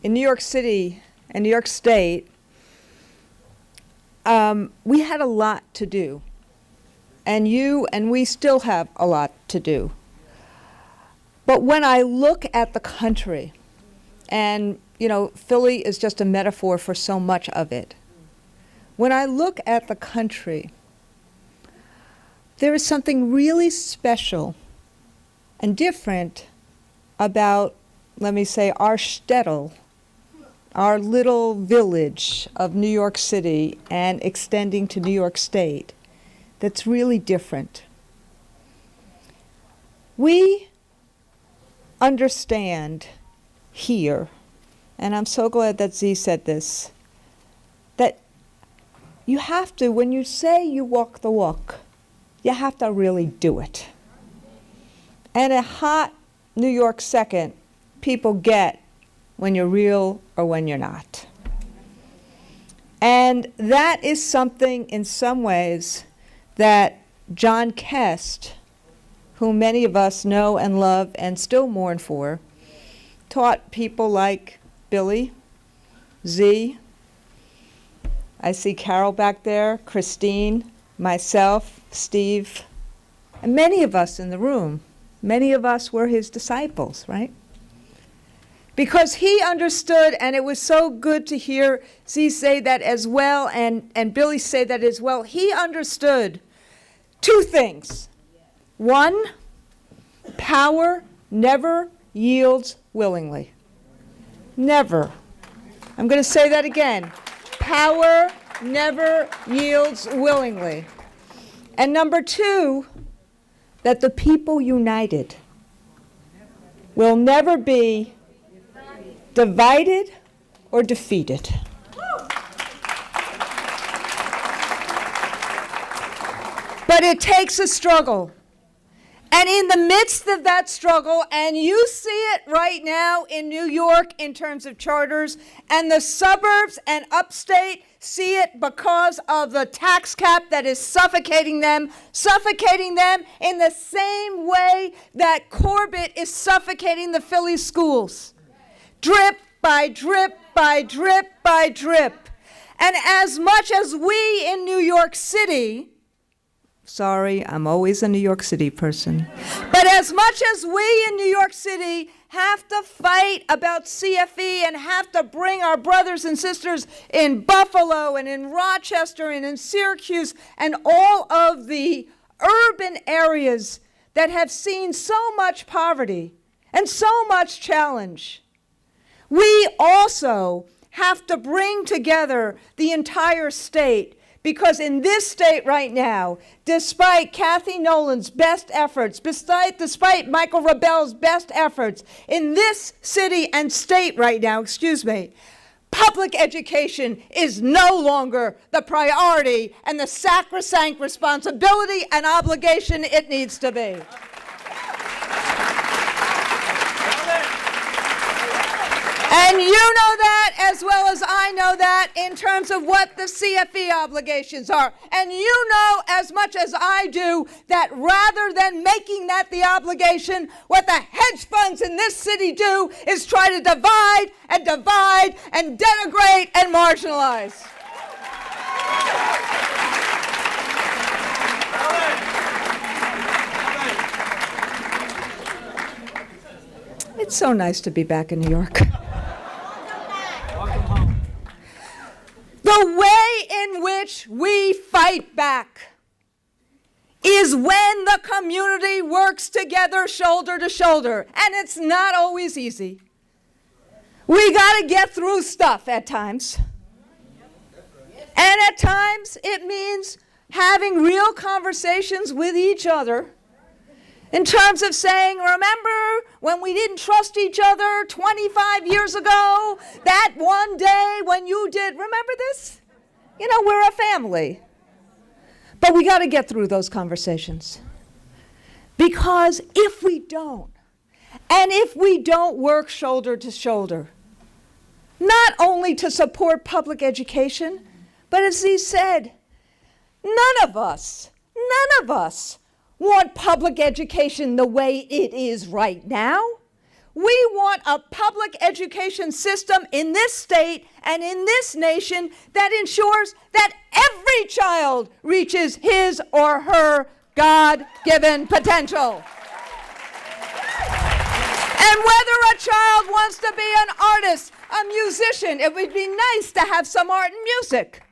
in New York City and New York State, we had a lot to do. And we still have a lot to do. But when I look at the country, and Philly is just a metaphor for so much of it. When I look at the country, there is something really special and different about, let me say, our shtetl, our little village of New York City and extending to New York State, that's really different. We understand here, and I'm so glad that Z said this, that you have to, when you say you walk the walk, you have to really do it. And a hot New York second, people get when you're real or when you're not. And that is something, in some ways, that John Kest, whom many of us know and love and still mourn for, taught people like Billy, Z, I see Carol back there, Christine, myself, Steve, and many of us in the room. Many of us were his disciples, right? Because he understood, and it was so good to hear Z say that as well, and Billy say that as well. He understood two things. One, power never yields willingly. Never. I'm going to say that again. Power never yields willingly. And number two, that the people united will never be divided or defeated. But it takes a struggle. And in the midst of that struggle, and you see it right now in New York in terms of charters, and the suburbs and upstate see it because of the tax cap that is suffocating them in the same way that Corbett is suffocating the Philly schools. Drip by drip by drip by drip. And as much as we in New York City, sorry, I'm always a New York City person. But as much as we in New York City have to fight about CFE and have to bring our brothers and sisters in Buffalo and in Rochester and in Syracuse and all of the urban areas that have seen so much poverty and so much challenge, we also have to bring together the entire state. Because in this state right now, despite Kathy Nolan's best efforts, despite Michael Rebell's best efforts, in this city and state right now, public education is no longer the priority and the sacrosanct responsibility and obligation it needs to be. And you know that as well as I know that in terms of what the CFE obligations are. And you know as much as I do that rather than making that the obligation, what the hedge funds in this city do is try to divide and denigrate and marginalize. It's so nice to be back in New York. The way in which we fight back is when the community works together shoulder to shoulder. And it's not always easy. We got to get through stuff at times. And at times it means having real conversations with each other in terms of saying, remember when we didn't trust each other 25 years ago, that one day when you did, remember this? We're a family. But we got to get through those conversations. Because if we don't, and if we don't work shoulder to shoulder, not only to support public education, but as he said, none of us want public education the way it is right now. We want a public education system in this state and in this nation that ensures that every child reaches his or her God-given potential. And whether a child wants to be an artist, a musician, it would be nice to have some art and music.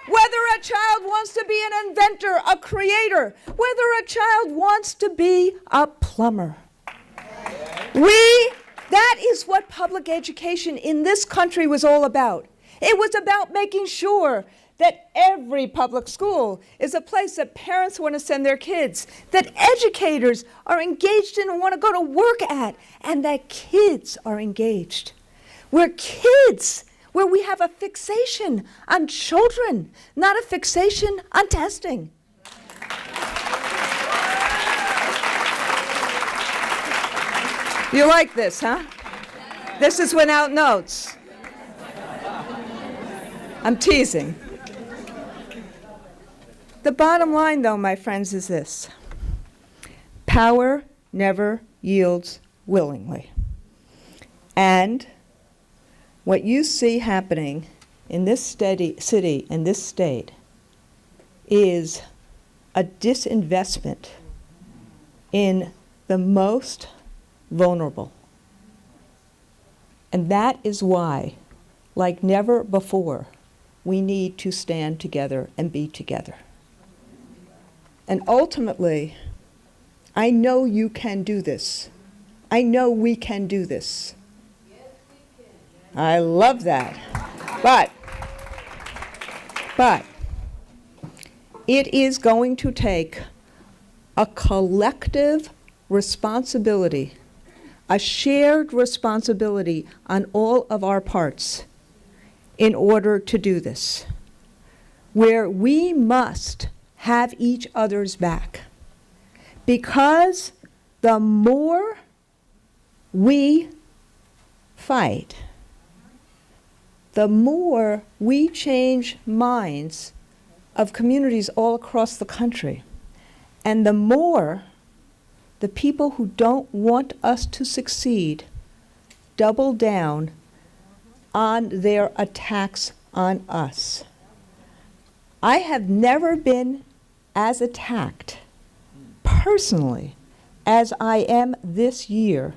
Whether a child wants to be an inventor, a creator, whether a child wants to be a plumber. That is what public education in this country was all about. It was about making sure that every public school is a place that parents want to send their kids, that educators are engaged in and want to go to work at, and that kids are engaged. Where we have a fixation on children, not a fixation on testing. You like this, huh? This is without notes. I'm teasing. The bottom line, though, my friends, is this. Power never yields willingly. And what you see happening in this city, in this state, is a disinvestment in the most vulnerable. And that is why, like never before, we need to stand together and be together. And ultimately, I know you can do this. I know we can do this. I love that. But it is going to take a collective responsibility, a shared responsibility on all of our parts in order to do this, where we must have each other's back. Because the more we fight, the more we change minds of communities all across the country, and the more the people who don't want us to succeed double down on their attacks on us. I have never been as attacked personally as I am this year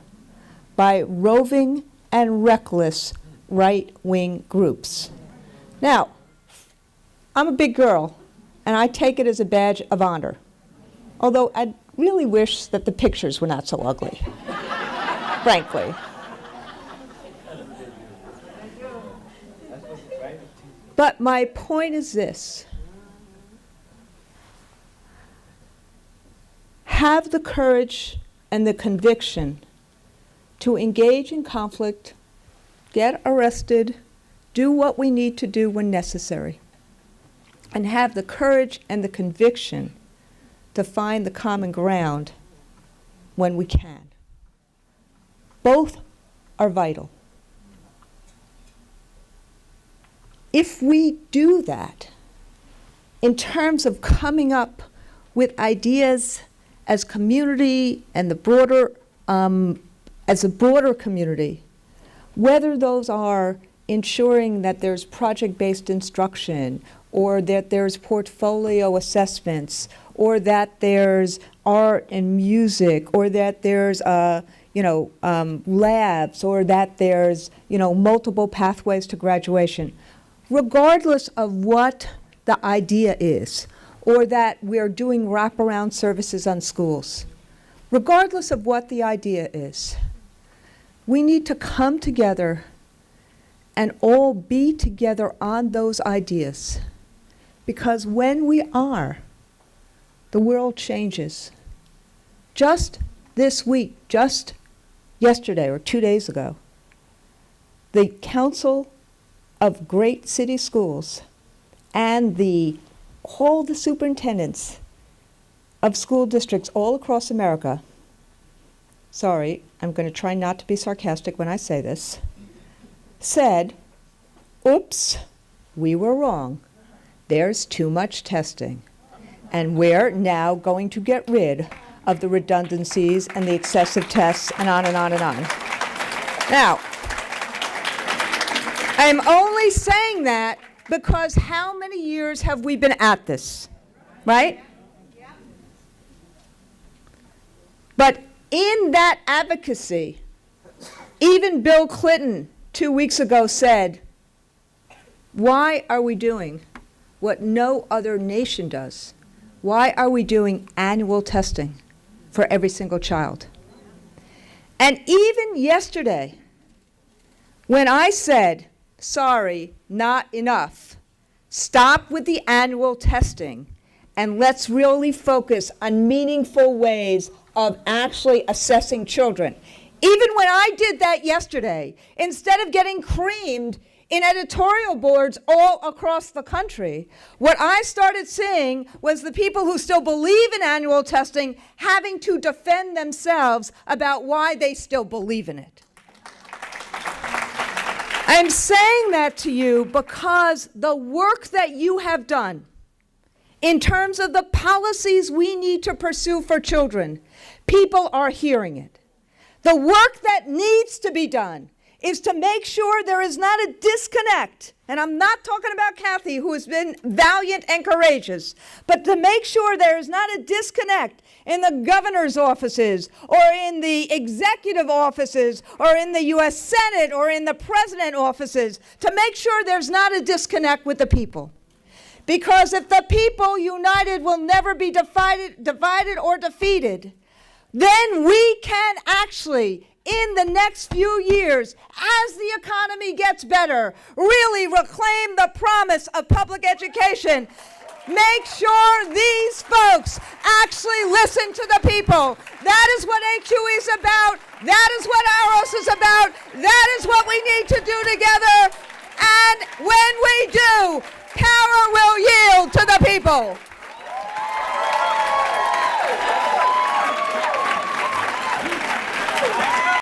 by roving and reckless right-wing groups. Now, I'm a big girl, and I take it as a badge of honor, although I really wish that the pictures were not so ugly, frankly. But my point is this. Have the courage and the conviction to engage in conflict, get arrested, do what we need to do when necessary, and have the courage and the conviction to find the common ground when we can. Both are vital. If we do that, in terms of coming up with ideas as community and the broader, as a broader community, whether those are ensuring that there's project-based instruction, or that there's portfolio assessments, or that there's art and music, or that there's labs, or that there's multiple pathways to graduation. Regardless of what the idea is, or that we're doing wraparound services on schools, regardless of what the idea is, we need to come together and all be together on those ideas. Because when we are, the world changes. Just this week, just yesterday or 2 days ago, the Council of Great City Schools and all the superintendents of school districts all across America, sorry, I'm going to try not to be sarcastic when I say this, said, oops, we were wrong. There's too much testing. And we're now going to get rid of the redundancies and the excessive tests and on and on and on. Now, I'm only saying that because how many years have we been at this, right? But in that advocacy, even Bill Clinton 2 weeks ago said, why are we doing what no other nation does? Why are we doing annual testing for every single child? And even yesterday, when I said, sorry, not enough, stop with the annual testing and let's really focus on meaningful ways of actually assessing children. Even when I did that yesterday, instead of getting creamed in editorial boards all across the country, what I started seeing was the people who still believe in annual testing having to defend themselves about why they still believe in it. I'm saying that to you because the work that you have done in terms of the policies we need to pursue for children, people are hearing it. The work that needs to be done is to make sure there is not a disconnect, and I'm not talking about Kathy, who has been valiant and courageous, but to make sure there is not a disconnect in the governor's offices or in the executive offices or in the U.S. Senate or in the president offices, to make sure there's not a disconnect with the people. Because if the people united will never be divided or defeated, then we can actually, in the next few years, as the economy gets better, really reclaim the promise of public education. Make sure these folks actually listen to the people. That is what HUE is about. That is what AROS is about. That is what we need to do together. And when we do, power will yield to the people.